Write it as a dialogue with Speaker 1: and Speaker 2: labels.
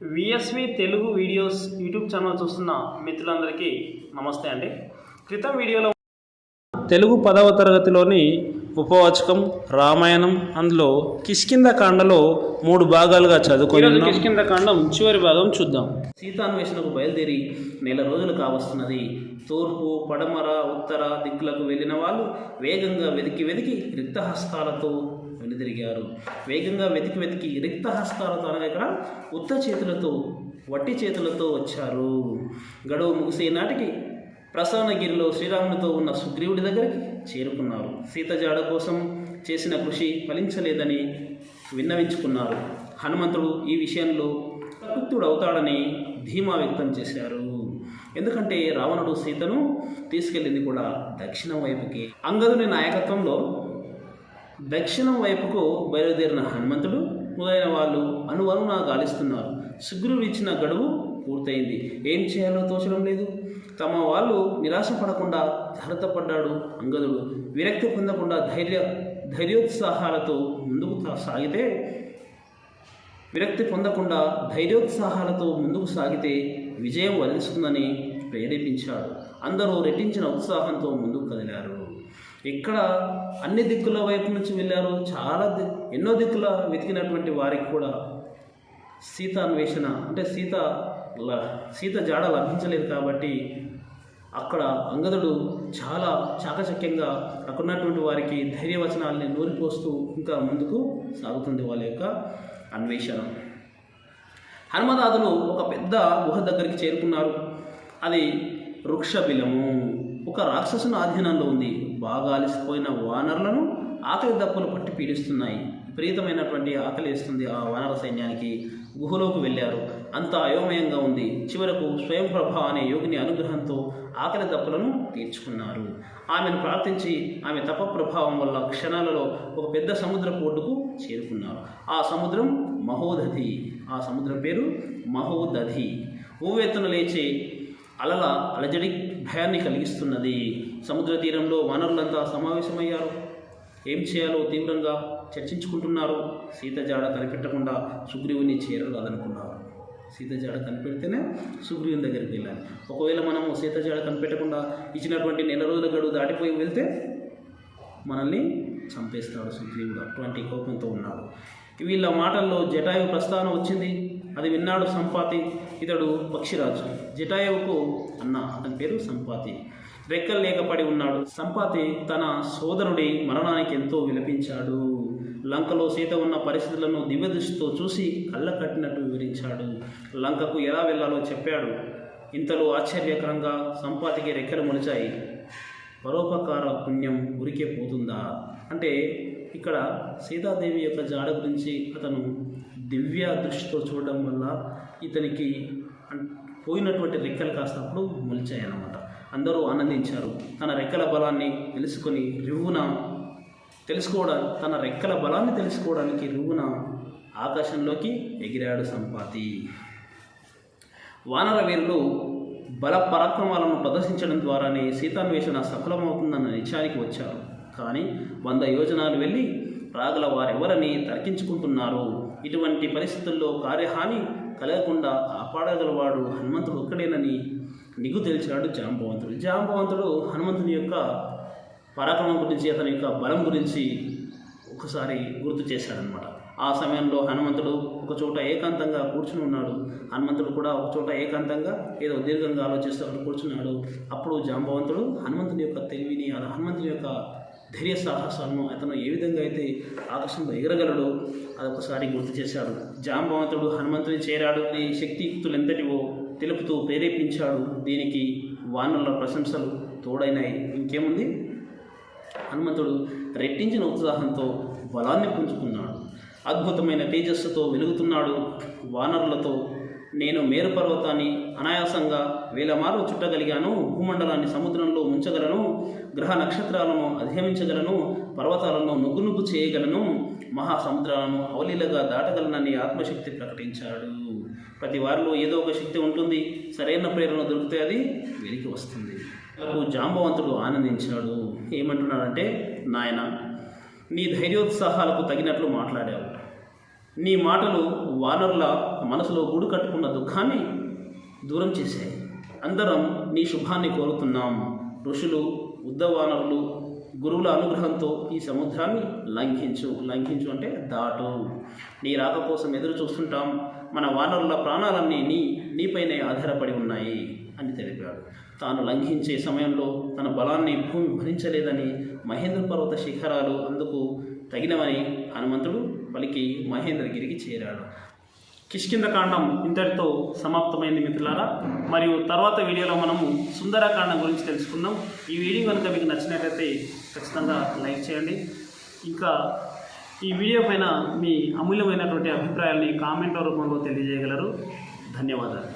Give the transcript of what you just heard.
Speaker 1: VSV Telugu videos YouTube channel చూస్తున్న మిత్రులందరికీ నమస్తే అండి. క్రితం వీడియోలో తెలుగు 10వ తరగతిలోని ఉపవాచకం రామాయణం అందులో కిష్కింధకాండలో 3 భాగాలుగా చదువుకుని కిష్కింధకాండం చివరి భాగం చూద్దాం. సీతాన్వేషణకు బయలుదేరి నెల రోజులు కావస్తున్నది. తూర్పు పడమర ఉత్తర దిక్కులకు వెళ్ళిన వాళ్ళు వేగంగా వెతికి రిక్తహస్తాలతో వెనుదిరిగారు. వేగంగా వెతికి రిక్తహస్తాలతో అనగా ఇక్కడ ఉత్త చేతులతో వట్టి చేతులతో వచ్చారు. గడువు ముగిసే నాటికి ప్రసన్నగిరిలో శ్రీరామునితో ఉన్న సుగ్రీవుడి దగ్గరికి చేరుకున్నారు. సీత జాడ కోసం చేసిన కృషి ఫలించలేదని విన్నవించుకున్నారు. హనుమంతుడు ఈ విషయంలో ప్రకృతుడవుతాడని ధీమా వ్యక్తం చేశారు. ఎందుకంటే రావణుడు సీతను తీసుకెళ్ళింది కూడా దక్షిణం వైపుకి. అంగదుని నాయకత్వంలో దక్షిణం వైపుకు బయలుదేరిన హనుమంతుడు మొదలైన వాళ్ళు అనువనున గాలిస్తున్నారు. సుగ్రీవుడు ఇచ్చిన గడువు పూర్తయింది. ఏం చేయాలో తోచడం లేదు. తమ వాళ్ళు నిరాశపడకుండా జాగ్రత్త పడ్డాడు అంగదుడు. విరక్తి పొందకుండా ధైర్యోత్సాహాలతో ముందుకు సాగితే విజయం వరిస్తుందని ప్రేరేపించాడు. అందరూ రెట్టించిన ఉత్సాహంతో ముందుకు కదిలారు. ఇక్కడ అన్ని దిక్కుల వైపు నుంచి వెళ్ళారు. ఎన్నో దిక్కుల వెతికినటువంటి వారికి కూడా సీతాన్వేషణ అంటే సీత జాడ లభించలేదు. కాబట్టి అక్కడ అంగదుడు చాలా చాకచక్యంగా అక్కడున్నటువంటి వారికి ధైర్యవచనాలని నూరిపోస్తూ ఇంకా ముందుకు సాగుతుంది వాళ్ళ యొక్క అన్వేషణ. హనుమదాదులు ఒక పెద్ద గుహ దగ్గరికి చేరుకున్నారు. అది వృక్షబిలము. ఒక రాక్షసుని ఆధీనంలో ఉంది. బాగా అలసిపోయిన వానరులను ఆకలి దప్పులు పట్టి పీడిస్తున్నాయి. విపరీతమైనటువంటి ఆకలి వేస్తుంది ఆ వానర సైన్యానికి. గుహలోకి వెళ్ళారు. అంత అయోమయంగా ఉంది. చివరకు స్వయంప్రభ అనే యోగిని అనుగ్రహంతో ఆకలి దప్పులను తీర్చుకున్నారు. ఆమెను ప్రార్థించి ఆమె తప ప్రభావం వల్ల క్షణాలలో ఒక పెద్ద సముద్రపు ఒడ్డుకు చేరుకున్నారు. ఆ సముద్రం మహోదధి. ఆ సముద్రం పేరు మహోదధి. ఊవెత్తున లేచే అలల అలజడి భయాన్ని కలిగిస్తున్నది. సముద్ర తీరంలో వానరులంతా సమావేశమయ్యారు. ఏం చేయాలో తీవ్రంగా చర్చించుకుంటున్నారు. సీత జాడ కనిపెట్టకుండా సుగ్రీవుని చేరరాదనుకున్నారు. సీత జాడ కనిపెడితేనే సుగ్రీవుని దగ్గరికి వెళ్ళాలి. ఒకవేళ మనము సీత జాడ కనిపెట్టకుండా ఇచ్చినటువంటి నెల రోజుల గడువు దాటిపోయి వెళ్తే మనల్ని చంపేస్తాడు సుగ్రీవుడు. అటువంటి కోపంతో ఉన్నాడు. వీళ్ళ మాటల్లో జటాయు ప్రస్తావన వచ్చింది. అది విన్నాడు సంపాతి. ఇతడు పక్షిరాజు. జటాయువుకు అన్న అతని పేరు సంపాతి. రెక్కలు లేకపడి ఉన్నాడు. సంపాతి తన సోదరుడి మరణానికి ఎంతో విలపించాడు. లంకలో సీత ఉన్న పరిస్థితులను దివ్యదృష్టితో చూసి కళ్ళ కట్టినట్టు వివరించాడు. లంకకు ఎలా వెళ్ళాలో చెప్పాడు. ఇంతలో ఆశ్చర్యకరంగా సంపాతికి రెక్కలు మొలిచాయి. పరోపకార పుణ్యం ఉరికే పోతుందా అంటే ఇక్కడ సీతాదేవి యొక్క జాడ గురించి అతను దివ్య దృష్టితో చూడడం వల్ల ఇతనికి పోయినటువంటి రెక్కలు కాస్తప్పుడు మొలిచాయన్నమాట. అందరూ ఆనందించారు. తన రెక్కల బలాన్ని తెలుసుకోవడానికి రువ్వున ఆకాశంలోకి ఎగిరాడు సంపాతి. వానర వీరులు బల పరాక్రమాలను ప్రదర్శించడం ద్వారానే సీతాన్వేషణ సఫలమవుతుందన్న నిశ్చయానికి వచ్చారు. కానీ 100 యోజనాలు వెళ్ళి రాగల వారెవరని తర్కించుకుంటున్నారు. ఇటువంటి పరిస్థితుల్లో కార్యహాని కలగకుండా కాపాడగలవాడు హనుమంతుడు ఒక్కడేనని నిగ్గు తెలిచాడు జాంబవంతుడు. జాంబవంతుడు హనుమంతుని యొక్క పరాక్రమం గురించి అతని యొక్క బలం గురించి ఒకసారి గుర్తు చేశాడనమాట. ఆ సమయంలో హనుమంతుడు ఒక చోట ఏకాంతంగా కూర్చుని ఉన్నాడు. హనుమంతుడు కూడా ఒక చోట ఏకాంతంగా ఏదో దీర్ఘంగా ఆలోచిస్తూ అక్కడ కూర్చున్నాడు. అప్పుడు జాంబవంతుడు హనుమంతుని యొక్క తెలివిని హనుమంతుని యొక్క ధైర్య సాహసాలను అతను ఏ విధంగా అయితే ఆకాశంలో ఎగరగలడో అదొకసారి గుర్తు చేశాడు. జాంబవంతుడు హనుమంతుని చేరాడు అని శక్తియుక్తులు ఎంతటివో తెలుపుతూ ప్రేరేపించాడు. దీనికి వానరుల ప్రశంసలు తోడైనాయి. ఇంకేముంది, హనుమంతుడు రెట్టించిన ఉత్సాహంతో బలాన్ని పుంజుకున్నాడు. అద్భుతమైన తేజస్సుతో వెలుగుతున్నాడు. వానరులతో నేను మేరు పర్వతాన్ని అనాయాసంగా వేలమారు చుట్టగలిగాను. భూమండలాన్ని సముద్రంలో ముంచగలను. గ్రహ నక్షత్రాలను అధిగమించగలను. పర్వతాలను నుగ్గు చేయగలను. మహాసముద్రాలను అవలీలగా దాటగలనని ఆత్మశక్తి ప్రకటించాడు. ప్రతి వారిలో ఏదో ఒక శక్తి ఉంటుంది. సరైన ప్రేరణ దొరికితే అది వెలికి వస్తుంది. జాంబవంతుడు ఆనందించాడు. ఏమంటున్నాడంటే, నాయన, నీ ధైర్యోత్సాహాలకు తగినట్లు మాట్లాడావు. నీ మాటలు వానరుల మనసులో గూడు కట్టుకున్న దుఃఖాన్ని దూరం చేశాయి. అందరం నీ శుభాన్ని కోరుతున్నాం. ఋషులు, ఉద్దవానరులు, గురువుల అనుగ్రహంతో ఈ సముద్రాన్ని లంఘించు అంటే దాటు. నీ రాక కోసం ఎదురు చూస్తుంటాం. మన వానరుల ప్రాణాలన్నీ నీపైనే ఆధారపడి ఉన్నాయి అని తెలిపాడు. తాను లంఘించే సమయంలో తన బలాన్ని భూమి భరించలేదని, మహేంద్ర పర్వత శిఖరాలు అందుకు తగినవని హనుమంతుడు పలికి మహేంద్రగిరికి చేరాడు. కిష్కింధకాండం ఇంతటితో సమాప్తమైంది మిత్రులారా. మరియు తర్వాత వీడియోలో మనము సుందరకాండం గురించి తెలుసుకుందాం. ఈ వీడియో కనుక మీకు నచ్చినట్లయితే ఖచ్చితంగా లైక్ చేయండి. ఇంకా ఈ వీడియో పైన మీ అమూల్యమైనటువంటి అభిప్రాయాల్ని కామెంట్ రూపంలో తెలియజేయగలరు. ధన్యవాదాలు.